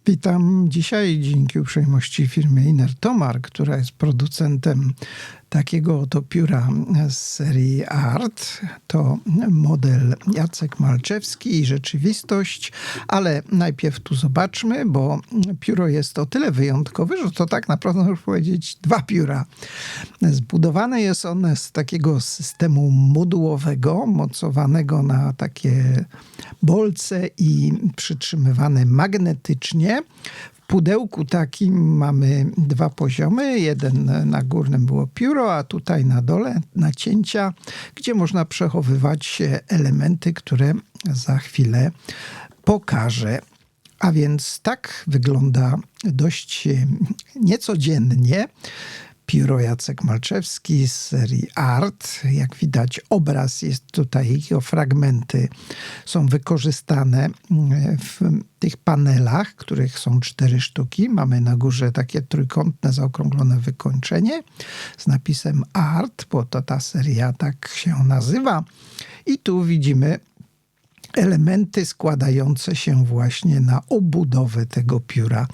Witam dzisiaj dzięki uprzejmości firmy Inertomar, która jest producentem takiego oto pióra z serii Art. To model Jacek Malczewski i rzeczywistość, ale najpierw tu zobaczmy, bo pióro jest o tyle wyjątkowe, że to tak naprawdę można powiedzieć dwa pióra. Zbudowane jest one z takiego systemu modułowego, mocowanego na takie bolce i przytrzymywane magnetycznie. W pudełku takim mamy dwa poziomy. Jeden na górnym było pióro, a tutaj na dole nacięcia, gdzie można przechowywać elementy, które za chwilę pokażę. A więc tak wygląda dość niecodziennie pióro Jacek Malczewski z serii Art. Jak widać, obraz jest tutaj, jego fragmenty są wykorzystane w tych panelach, których są 4 sztuki. Mamy na górze takie trójkątne, zaokrąglone wykończenie z napisem Art, bo to ta seria tak się nazywa. I tu widzimy elementy składające się właśnie na obudowę tego pióra.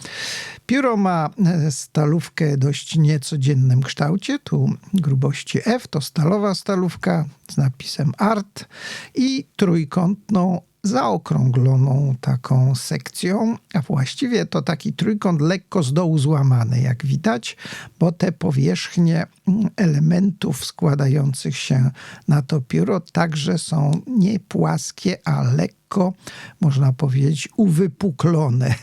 Pióro ma stalówkę dość niecodziennym kształcie, tu grubości F, to stalowa stalówka z napisem Art i trójkątną, zaokrągloną taką sekcją, a właściwie to taki trójkąt lekko z dołu złamany, jak widać, bo te powierzchnie elementów składających się na to pióro także są nie płaskie, a lekko, można powiedzieć, uwypuklone.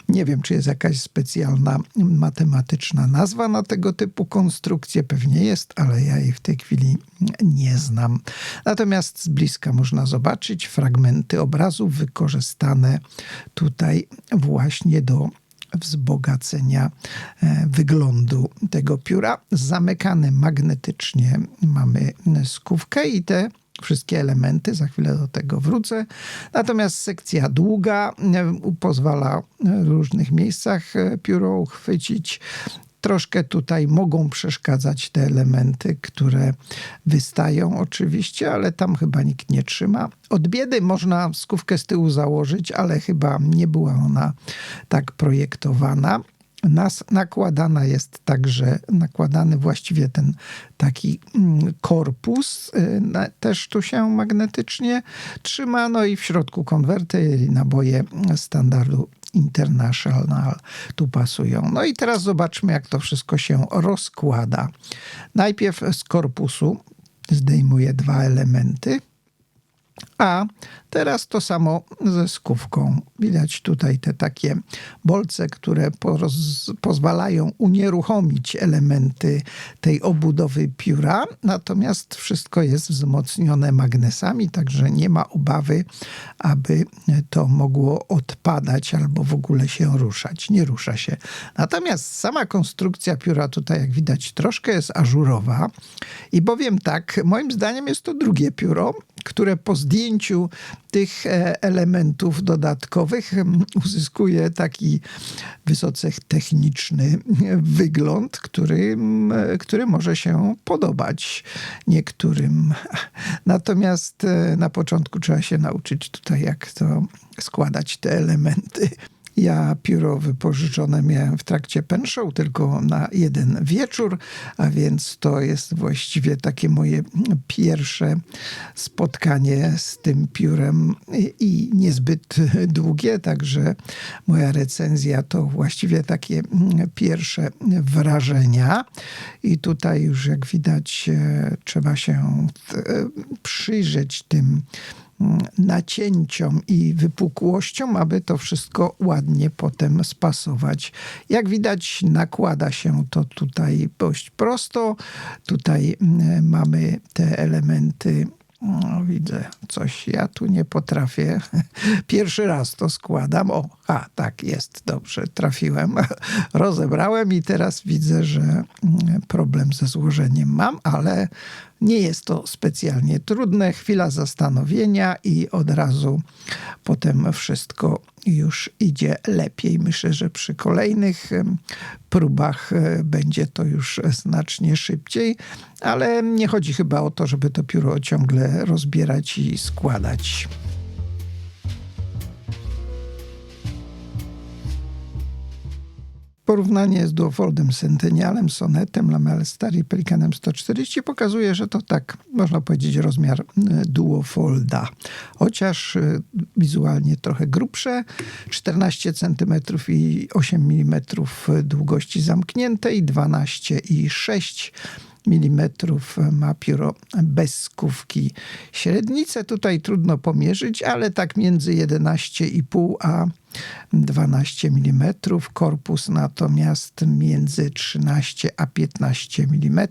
Nie wiem, czy jest jakaś specjalna matematyczna nazwa na tego typu konstrukcje. Pewnie jest, ale ja jej w tej chwili nie znam. Natomiast z bliska można zobaczyć fragmenty obrazu wykorzystane tutaj właśnie do wzbogacenia wyglądu tego pióra. Zamykane magnetycznie mamy skówkę i te wszystkie elementy, za chwilę do tego wrócę. Natomiast sekcja długa pozwala w różnych miejscach pióro uchwycić. Troszkę tutaj mogą przeszkadzać te elementy, które wystają oczywiście, ale tam chyba nikt nie trzyma. Od biedy można skówkę z tyłu założyć, ale chyba nie była ona tak projektowana. Nakładana jest także, nakładany właściwie ten taki korpus, też tu się magnetycznie trzyma, no i w środku konwerty, naboje standardu International tu pasują. No i teraz zobaczmy, jak to wszystko się rozkłada. Najpierw z korpusu zdejmuję 2 elementy, a teraz to samo ze skówką. Widać tutaj te takie bolce, które pozwalają unieruchomić elementy tej obudowy pióra, natomiast wszystko jest wzmocnione magnesami, także nie ma obawy, aby to mogło odpadać albo w ogóle się ruszać. Nie rusza się. Natomiast sama konstrukcja pióra tutaj, jak widać, troszkę jest ażurowa i powiem tak, moim zdaniem jest to drugie pióro, które po zdjęciu tych elementów dodatkowych uzyskuje taki wysoce techniczny wygląd, który może się podobać niektórym. Natomiast na początku trzeba się nauczyć tutaj, jak to składać te elementy. Ja pióro wypożyczone miałem w trakcie pen show tylko na 1 wieczór, a więc to jest właściwie takie moje pierwsze spotkanie z tym piórem i niezbyt długie, także moja recenzja to właściwie takie pierwsze wrażenia. I tutaj już jak widać trzeba się przyjrzeć tym nacięciom i wypukłościom, aby to wszystko ładnie potem spasować. Jak widać, nakłada się to tutaj dość prosto. Tutaj mamy te elementy. No, widzę coś, ja tu nie potrafię. Pierwszy raz to składam. Tak jest, dobrze, trafiłem. Rozebrałem i teraz widzę, że problem ze złożeniem mam, ale nie jest to specjalnie trudne. Chwila zastanowienia i od razu potem wszystko już idzie lepiej. Myślę, że przy kolejnych próbach będzie to już znacznie szybciej, ale nie chodzi chyba o to, żeby to pióro ciągle rozbierać i składać. Porównanie z Duofoldem Centennialem, Sonetem, Lamel Star i Pelikanem 140 pokazuje, że to tak, można powiedzieć, rozmiar Duofolda. Chociaż wizualnie trochę grubsze, 14 cm i 8 mm długości zamkniętej, 12,6 mm ma pióro bez skówki. Średnicę tutaj trudno pomierzyć, ale tak między 11,5 a 12 mm. Korpus natomiast między 13 a 15 mm.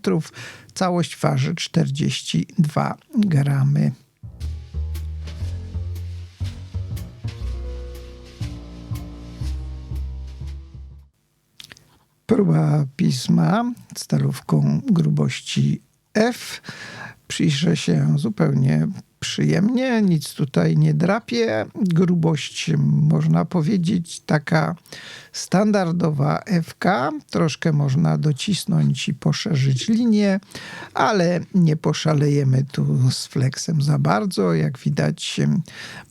Całość waży 42 gramy. Próba pisma stalówką grubości F. Pisze się zupełnie przyjemnie, nic tutaj nie drapie. Grubość, można powiedzieć, taka standardowa FK. Troszkę można docisnąć i poszerzyć linię, ale nie poszalejemy tu z flexem za bardzo. Jak widać,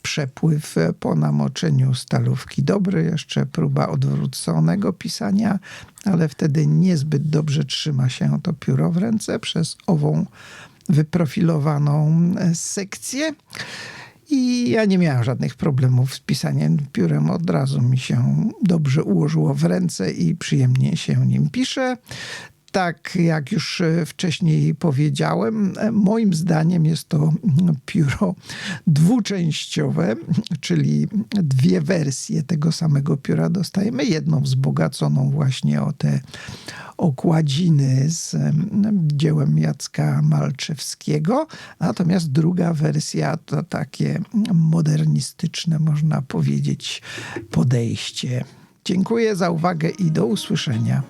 przepływ po namoczeniu stalówki dobry. Jeszcze próba odwróconego pisania, ale wtedy niezbyt dobrze trzyma się to pióro w ręce przez ową wyprofilowaną sekcję. I ja nie miałem żadnych problemów z pisaniem piórem. Od razu mi się dobrze ułożyło w ręce i przyjemnie się nim pisze. Tak jak już wcześniej powiedziałem, moim zdaniem jest to pióro dwuczęściowe, czyli dwie wersje tego samego pióra dostajemy. Jedną wzbogaconą właśnie o te okładziny z dziełem Jacka Malczewskiego, natomiast druga wersja to takie modernistyczne, można powiedzieć, podejście. Dziękuję za uwagę i do usłyszenia.